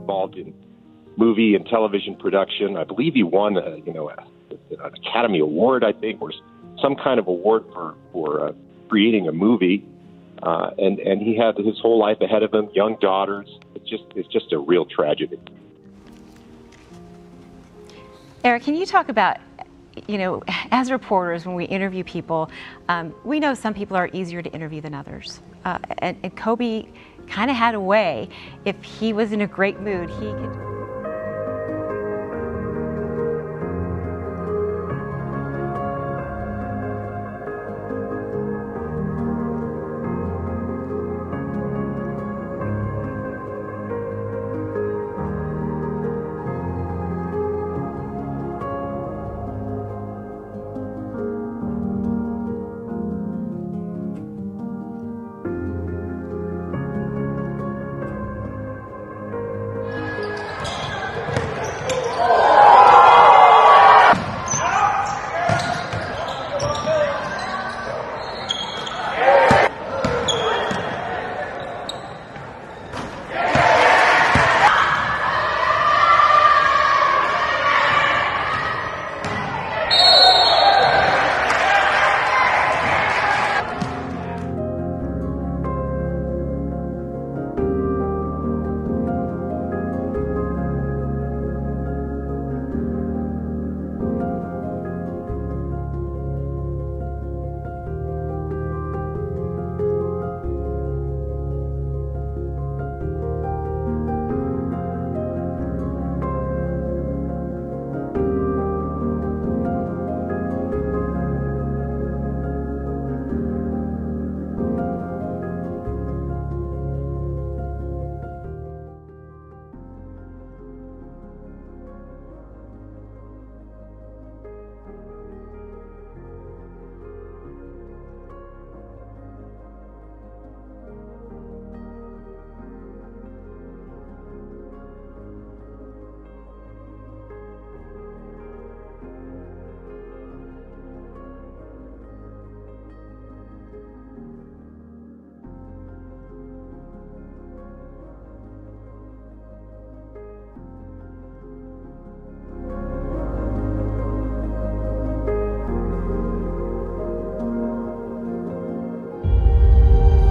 involved in movie and television production. I believe he won, an Academy Award, I think, or some kind of award for creating a movie. And he had his whole life ahead of him, young daughters. It's just a real tragedy. Eric, can you talk about, as reporters, when we interview people, we know some people are easier to interview than others. And Kobe kind of had a way, if he was in a great mood, he could...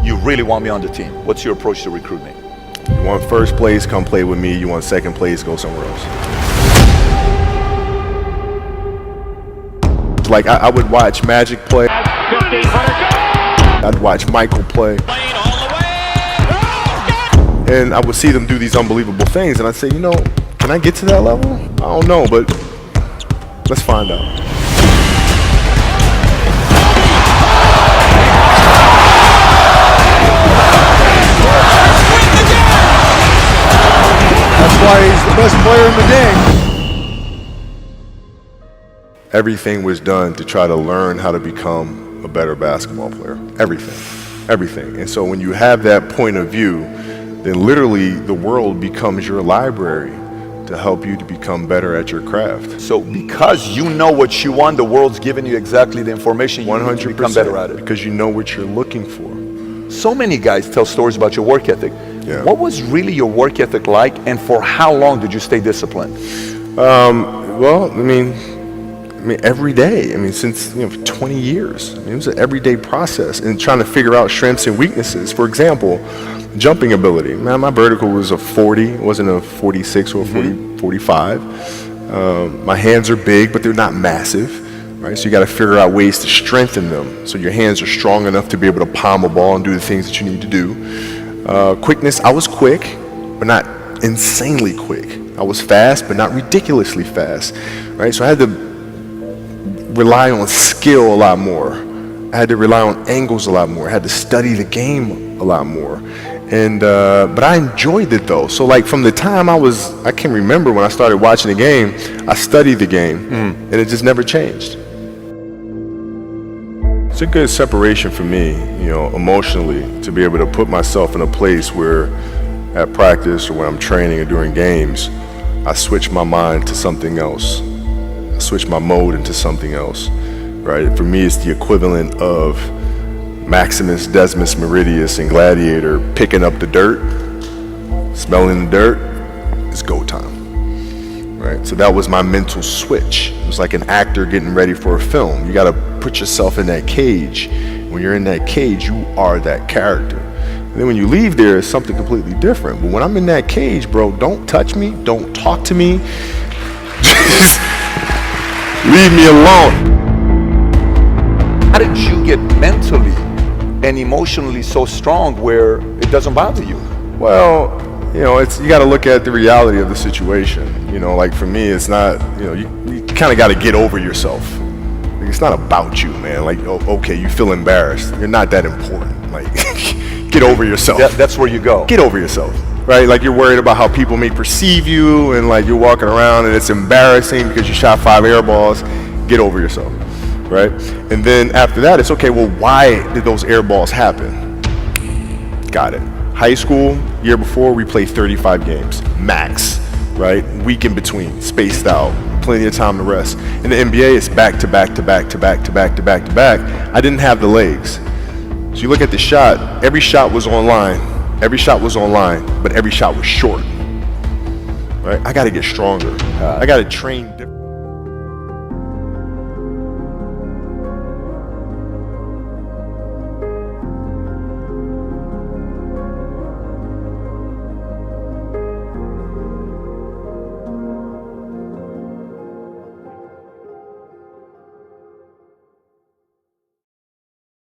You really want me on the team. What's your approach to recruiting? You want first place, come play with me. You want second place, go somewhere else. Like I would watch Magic play. I'd watch Michael play. And I would see them do these unbelievable things, and I'd say, can I get to that level? I don't know, but let's find out. That's why he's the best player in the game. Everything was done to try to learn how to become a better basketball player. Everything. And so when you have that point of view, then literally the world becomes your library to help you to become better at your craft. So because you know what you want, the world's giving you exactly the information you 100%, need to become better at it. Because you know what you're looking for. So many guys tell stories about your work ethic. Yeah. What was really your work ethic like, and for how long did you stay disciplined? Well, I mean, every day. Since 20 years. It was an everyday process, and trying to figure out strengths and weaknesses. For example, jumping ability. Man, my vertical was a 40. It wasn't a 46 or a 45. My hands are big, but they're not massive. Right? So you got to figure out ways to strengthen them so your hands are strong enough to be able to palm a ball and do the things that you need to do. Quickness, I was quick, but not insanely quick. I was fast, but not ridiculously fast. Right? So I had to rely on skill a lot more. I had to rely on angles a lot more. I had to study the game a lot more. And but I enjoyed it though. So like from the time I can remember when I started watching the game, I studied the game, and it just never changed. It's a good separation for me, emotionally, to be able to put myself in a place where at practice or when I'm training or during games, I switch my mind to something else. I switch my mode into something else, right? For me, it's the equivalent of Maximus, Decimus Meridius, and Gladiator picking up the dirt, smelling the dirt, it's go time, right? So that was my mental switch. It was like an actor getting ready for a film. You got to put yourself in that cage. When you're in that cage, you are that character. And then when you leave there, it's something completely different. But when I'm in that cage, bro, don't touch me, don't talk to me. Just leave me alone. How did you get mentally and emotionally so strong where it doesn't bother you? Well, you know, you got to look at the reality of the situation. You know, like for me, it's not, you know, you kind of got to get over yourself. Like, it's not about you, man. Like, oh, okay, you feel embarrassed. You're not that important. Like, get over yourself. That's where you go. Get over yourself, right? Like, you're worried about how people may perceive you, and like you're walking around and it's embarrassing because you shot 5 air balls. Get over yourself, right? And then after that, it's okay, well, why did those air balls happen? Got it. High school, year before, we played 35 games, max, right? Week in between, spaced out, plenty of time to rest. In the NBA, it's back to back to back to back to back to back to back. I didn't have the legs. So you look at the shot, every shot was online, but every shot was short, right? I gotta get stronger. I gotta train different.